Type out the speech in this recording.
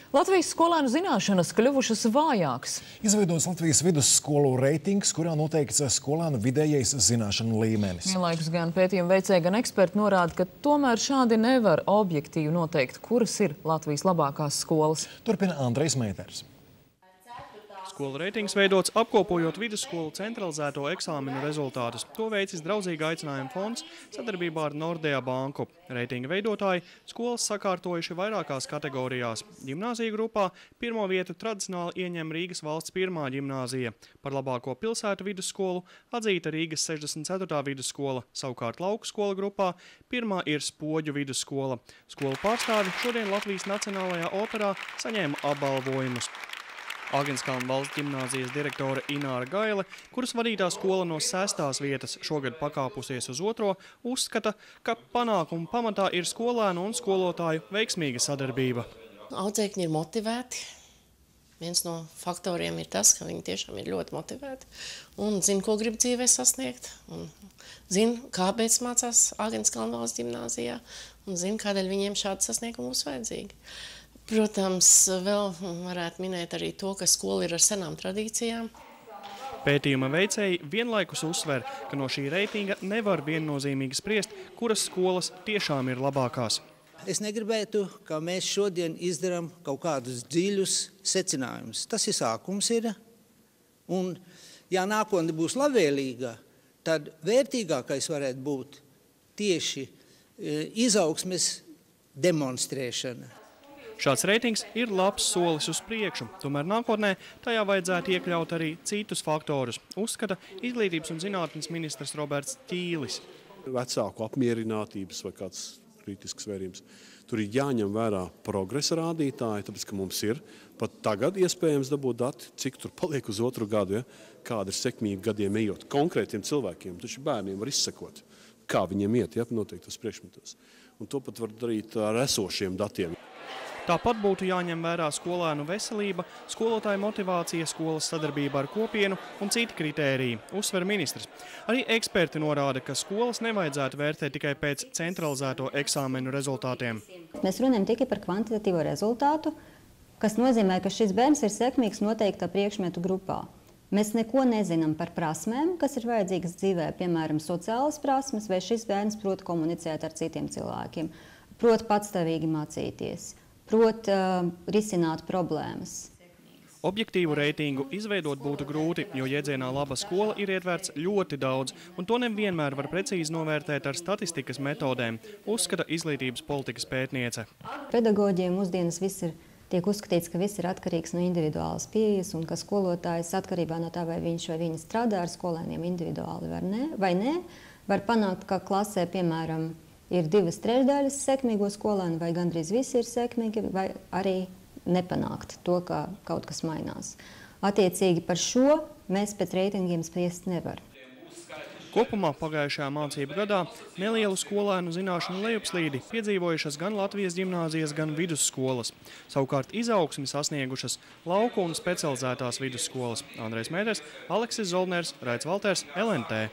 Latvijas skolēnu zināšanas kļuvušas vājākas. Izveidots Latvijas vidusskolu reitings, kurā noteikts skolēnu vidējais zināšanu līmenis. Vienlaikus gan pētījuma veicēji, gan eksperti norāda, ka tomēr šādi nevar objektīvi noteikt, kuras ir Latvijas labākās skolas. Turpina Andrejs Mēters. Skolu reitings veidots apkopojot vidusskolu centralizēto eksāmenu rezultātus. To veicis Draudzīga aicinājuma fonds sadarbībā ar Nordea banku. Reitinga veidotāji skolas sakārtojuši vairākās kategorijās. Ģimnāzija grupā pirmo vietu tradicionāli ieņem Rīgas valsts pirmā ģimnāzija. Par labāko pilsētu vidusskolu atzīta Rīgas 64. vidusskola. Savukārt lauku skola grupā pirmā ir Spoģu vidusskola. Skolu pārstāvi šodien Latvijas Nacionālajā operā saņēma apbalvojumus. Agenskalna valsts ģimnāzijas direktore Ināra Gaile, kuras vadītā skola no 6. vietas šogad pakāpusies uz 2., uzskata, ka panākumu pamatā ir skolēnu un skolotāju veiksmīga sadarbība. Audzēkņi ir motivēti. Viens no faktoriem ir tas, ka viņi tiešām ir ļoti motivēti un zina, ko grib dzīvē sasniegt. Un zina, kāpēc mācās Agenskalna valsts ģimnāzijā un zina, kādēļ viņiem šādi sasniegumi būs vajadzīgi. Protams, vēl varētu minēt arī to, ka skola ir ar senām tradīcijām. Pētījuma veicēji vienlaikus uzsver, ka no šī reitinga nevar viennozīmīgi spriest, kuras skolas tiešām ir labākās. Es negribētu, ka mēs šodien izdarām kaut kādus dziļus secinājumus. Tas ir sākums ir, un ja nākotne būs labvēlīga, tad vērtīgākais varētu būt tieši izaugsmes demonstrēšana. Šāds reitings ir labs solis uz priekšu, tomēr nākotnē tajā vajadzētu iekļaut arī citus faktorus, uzskata Izglītības un zinātnes ministrs Roberts Ķīlis. Vecāku apmierinātības vai kāds kritisks vērījums. Tur ir jāņem vērā progresa rādītāji, tāpēc, ka mums ir pat tagad iespējams dabūt dati, cik tur paliek uz 2. gadu, ja? Kāda ir sekmīgi gadiem ejot konkrētiem cilvēkiem, taču bērniem var izsekot, kā viņiem iet, ja, noteiktos priekšmetos. Un to pat var darīt ar esošiem datiem. Tāpat būtu jāņem vērā skolēnu veselība, skolotāju motivācija, skolas sadarbība ar kopienu un citi kritēriji, uzsver ministrs. Arī eksperti norāda, ka skolas nevajadzētu vērtēt tikai pēc centralizēto eksāmenu rezultātiem. Mēs runājam tikai par kvantitatīvo rezultātu, kas nozīmē, ka šis bērns ir sekmīgs noteikta priekšmetu grupā. Mēs neko nezinām par prasmēm, kas ir vajadzīgas dzīvē, piemēram, sociālas prasmes, vai šis bērns prot komunicēt ar citiem cilvēkiem, prot patstāvīgi mācīties. Proti, risināt problēmas. Objektīvu reitingu izveidot būtu grūti, jo jēdzienā laba skola ir ietverts ļoti daudz, un to nevienmēr var precīzi novērtēt ar statistikas metodēm, uzskata izglītības politikas pētniece. Pedagoģiem mūsdienas tiek uzskatīts, ka viss ir atkarīgs no individuālas pieejas, un ka skolotājs atkarībā no tā, vai viņš vai viņa strādā ar skolēniem individuāli vai nē, var panākt, ka klasē, piemēram, ir 2/3 sekmīgo skolēnu, vai gandrīz visi ir sekmīgi, vai arī nepanākt to, ka kaut kas mainās. Attiecīgi par šo mēs pēc reitingiem spriest nevar. Kopumā pagājušajā mācību gadā nelielu skolēnu zināšanu lejupslīdi piedzīvojušas gan Latvijas ģimnāzijas, gan vidusskolas. Savukārt izaugsmi sasniegušas lauku un specializētās vidusskolas. Andrejs Mēters, Aleksis Zoldners, Raits Valters, LNT.